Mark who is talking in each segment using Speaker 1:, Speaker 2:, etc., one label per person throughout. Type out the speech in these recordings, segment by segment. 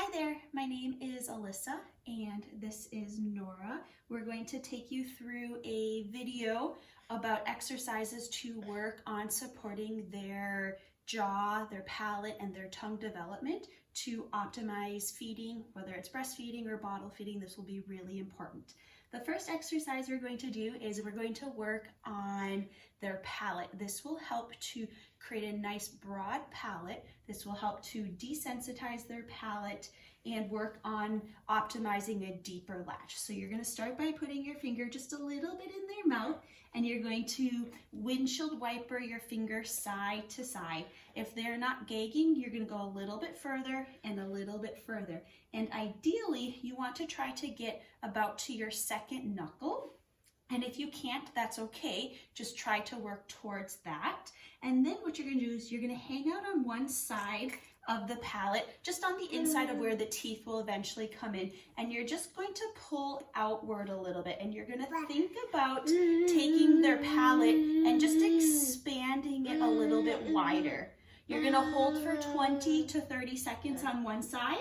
Speaker 1: Hi there, my name is Alyssa and this is Nora. We're going to take you through a video about exercises to work on supporting their jaw, their palate, and their tongue development to optimize feeding, whether it's breastfeeding or bottle feeding. This will be really important. The first exercise we're going to do is we're going to work on their palate. This will help to create a nice broad palate. This will help to desensitize their palate and work on optimizing a deeper latch. So you're going to start by putting your finger just a little bit in their mouth, and you're going to windshield wiper your finger side to side. If they're not gagging, you're going to go a little bit further and a little bit further. And ideally, you want to try to get about to your second knuckle. And if you can't, that's okay. Just try to work towards that. And then what you're going to do is you're going to hang out on one side of the palate, just on the inside of where the teeth will eventually come in. And you're just going to pull outward a little bit. And you're going to think about taking their palate and just expanding it a little bit wider. You're going to hold for 20 to 30 seconds on one side.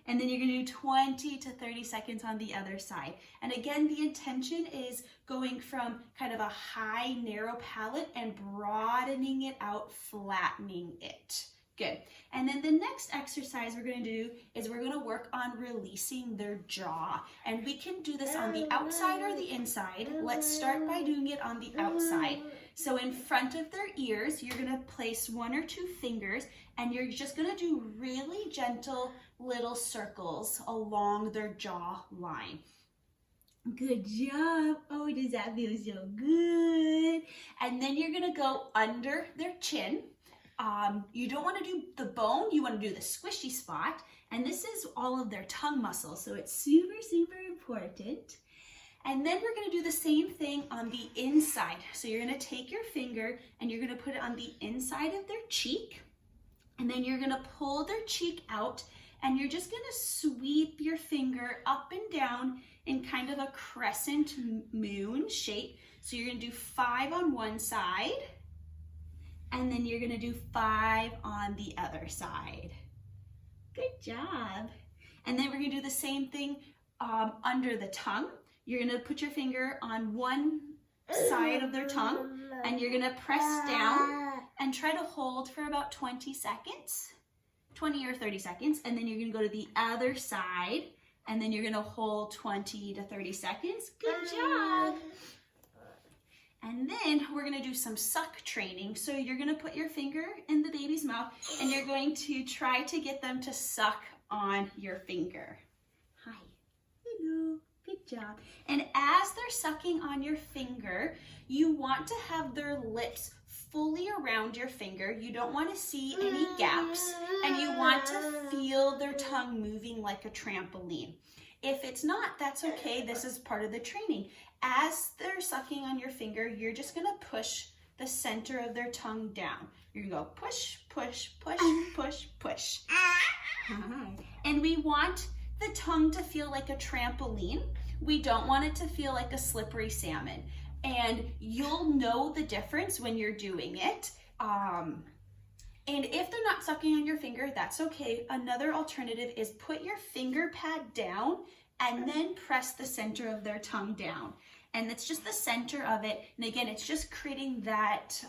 Speaker 1: And then you're going to do 20 to 30 seconds on the other side. And again, the intention is going from kind of a high, narrow palate and broadening it out, flattening it. Good. And then the next exercise we're going to do is we're going to work on releasing their jaw. And we can do this on the outside or the inside. Let's start by doing it on the outside. So in front of their ears, you're going to place one or two fingers, and you're just going to do really gentle little circles along their jaw line. Good job. Oh, does that feel so good? And then you're going to go under their chin. You don't want to do the bone, you want to do the squishy spot. And this is all of their tongue muscles, so it's super, super important. And then we're going to do the same thing on the inside. So you're going to take your finger and you're going to put it on the inside of their cheek. And then you're going to pull their cheek out, and you're just going to sweep your finger up and down in kind of a crescent moon shape. So you're going to do 5 on one side, and then you're going to do 5 on the other side. Good job. And then we're going to do the same thing under the tongue. You're going to put your finger on one side of their tongue, and you're going to press down and try to hold for about 20 seconds, 20 or 30 seconds, and then you're going to go to the other side, and then you're going to hold 20 to 30 seconds. Good job. And then we're going to do some suck training. So you're going to put your finger in the baby's mouth, and you're going to try to get them to suck on your finger. Hi. Hello. Good job. And as they're sucking on your finger, you want to have their lips fully around your finger. You don't want to see any gaps, and you want to feel their tongue moving like a trampoline. If it's not, that's okay. This is part of the training. As they're sucking on your finger, you're just going to push the center of their tongue down. You're going to go push, push, push, push, push. And we want the tongue to feel like a trampoline. We don't want it to feel like a slippery salmon. And you'll know the difference when you're doing it. And if they're not sucking on your finger, that's okay. Another alternative is put your finger pad down and then press the center of their tongue down. And it's just the center of it. And again, it's just creating that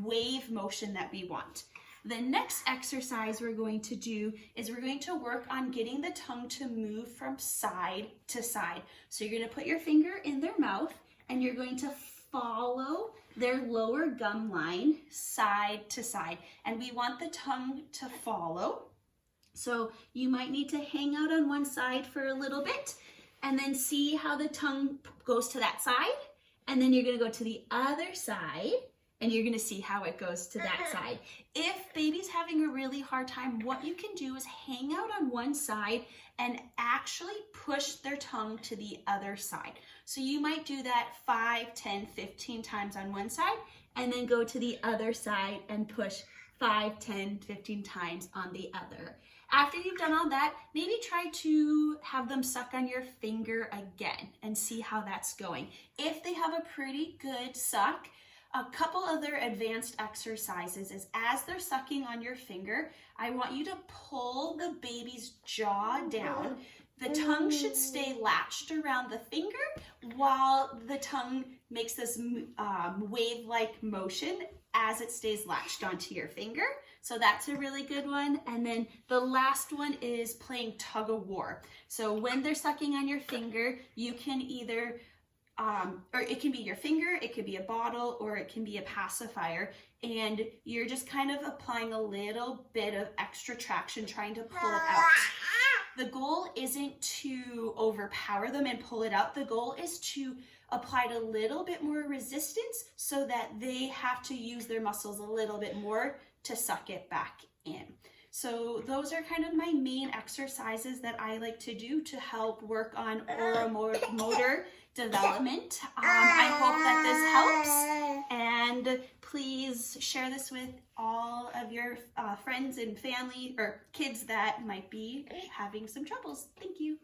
Speaker 1: wave motion that we want. The next exercise we're going to do is we're going to work on getting the tongue to move from side to side. So you're going to put your finger in their mouth, and you're going to follow their lower gum line side to side. And we want the tongue to follow. So you might need to hang out on one side for a little bit and then see how the tongue goes to that side. And then you're going to go to the other side, and you're going to see how it goes to that side. If baby's having a really hard time, what you can do is hang out on one side and actually push their tongue to the other side. So you might do that 5, 10, 15 times on one side, and then go to the other side and push 5, 10, 15 times on the other. After you've done all that, maybe try to have them suck on your finger again and see how that's going. If they have a pretty good suck, A couple other advanced exercises is as they're sucking on your finger, I want you to pull the baby's jaw down. The tongue should stay latched around the finger while the tongue makes this wave-like motion as it stays latched onto your finger. So that's a really good one. And then the last one is playing tug of war. So when they're sucking on your finger, you can either or it can be your finger, it could be a bottle, or it can be a pacifier, and you're just kind of applying a little bit of extra traction trying to pull it out. The goal isn't to overpower them and pull it out. The goal is to apply a little bit more resistance so that they have to use their muscles a little bit more to suck it back in. So those are kind of my main exercises that I like to do to help work on oromotor development. I hope that this helps, and please share this with all of your friends and family or kids that might be having some troubles. Thank you.